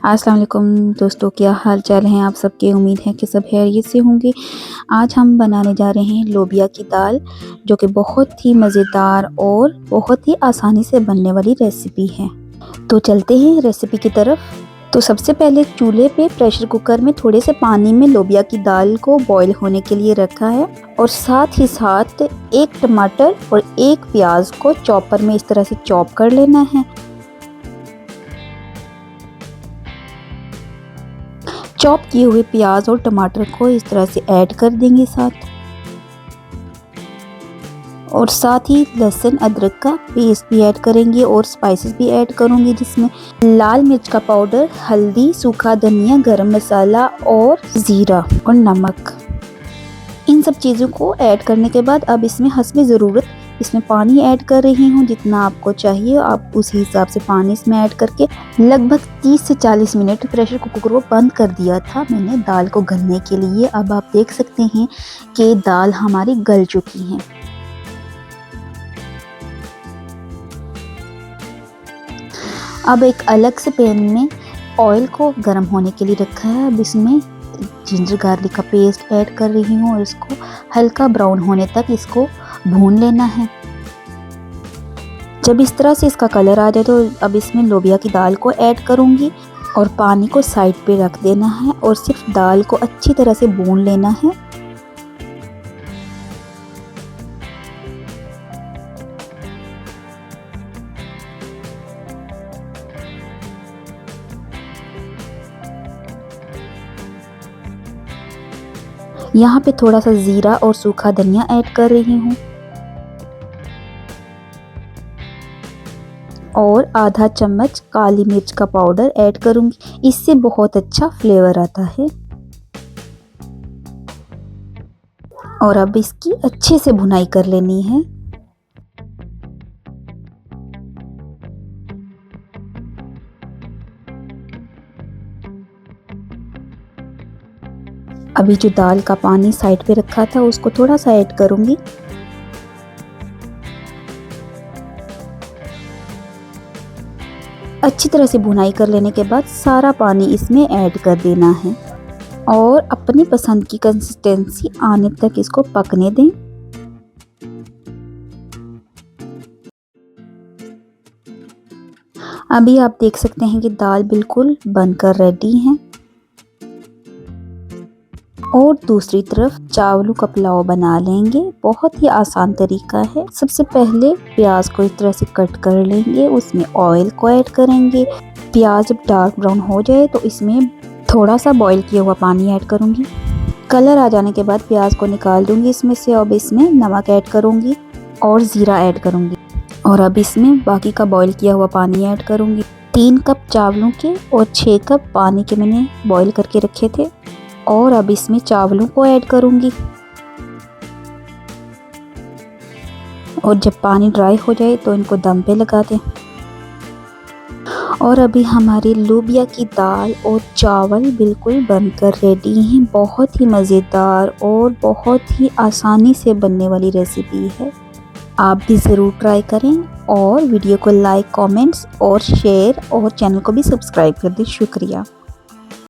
अस्सलाम वालेकुम दोस्तों, क्या हाल चाल हैं आप सबके। उम्मीद है कि सब खैरियत से होंगे। आज हम बनाने जा रहे हैं लोबिया की दाल, जो कि बहुत ही मज़ेदार और बहुत ही आसानी से बनने वाली रेसिपी है। तो चलते हैं रेसिपी की तरफ। तो सबसे पहले चूल्हे पे प्रेशर कुकर में थोड़े से पानी में लोबिया की दाल को बॉईल होने के लिए रखा है, और साथ ही साथ एक टमाटर और एक प्याज को चॉपर में इस तरह से चॉप कर लेना है। चॉप किए हुए प्याज और टमाटर को इस तरह से ऐड कर देंगे और साथ ही लहसुन अदरक का पेस्ट भी ऐड करेंगे और स्पाइसेस भी ऐड करूंगी, जिसमें लाल मिर्च का पाउडर, हल्दी, सूखा धनिया, गरम मसाला और ज़ीरा और नमक। इन सब चीज़ों को ऐड करने के बाद अब इसमें हस्बे ज़रूरत इसमें पानी ऐड कर रही हूँ। जितना आपको चाहिए आप उस हिसाब से पानी इसमें ऐड करके लगभग 30 से 40 मिनट प्रेशर कुकर को बंद कर दिया था मैंने दाल को गलने के लिए। अब आप देख सकते हैं कि दाल हमारी गल चुकी है। अब एक अलग से पैन में ऑयल को गर्म होने के लिए रखा है। अब इसमें जिंजर गार्लिक का पेस्ट ऐड कर रही हूँ और इसको हल्का ब्राउन होने तक इसको भून लेना है। जब इस तरह से इसका कलर आ जाए तो अब इसमें लोबिया की दाल को ऐड करूँगी और पानी को साइड पे रख देना है और सिर्फ दाल को अच्छी तरह से भून लेना है। यहाँ पे थोड़ा सा ज़ीरा और सूखा धनिया ऐड कर रही हूँ और आधा चम्मच काली मिर्च का पाउडर ऐड करूँगी। इससे बहुत अच्छा फ्लेवर आता है। और अब इसकी अच्छे से भुनाई कर लेनी है। अभी जो दाल का पानी साइड पे रखा था उसको थोड़ा सा ऐड करूँगी। अच्छी तरह से भुनाई कर लेने के बाद सारा पानी इसमें ऐड कर देना है और अपनी पसंद की कंसिस्टेंसी आने तक इसको पकने दें। अभी आप देख सकते हैं कि दाल बिल्कुल बनकर रेडी है। और दूसरी तरफ चावलों का पुलाव बना लेंगे। बहुत ही आसान तरीका है। सबसे पहले प्याज को इस तरह से कट कर लेंगे, उसमें ऑयल को ऐड करेंगे। प्याज जब डार्क ब्राउन हो जाए तो इसमें थोड़ा सा बॉईल किया हुआ पानी ऐड करूँगी। कलर आ जाने के बाद प्याज को निकाल दूँगी इसमें से। अब इसमें नमक ऐड करूँगी और ज़ीरा ऐड करूँगी और अब इसमें बाकी का बॉईल किया हुआ पानी ऐड करूँगी। 3 कप चावलों के और 6 कप पानी के मैंने बॉईल करके रखे थे और अब इसमें चावलों को ऐड करूँगी। और जब पानी ड्राई हो जाए तो इनको दम पे लगा दें। और अभी हमारी लोबिया की दाल और चावल बिल्कुल बनकर रेडी हैं। बहुत ही मज़ेदार और बहुत ही आसानी से बनने वाली रेसिपी है। आप भी ज़रूर ट्राई करें और वीडियो को लाइक, कमेंट्स और शेयर और चैनल को भी सब्सक्राइब कर दें। शुक्रिया।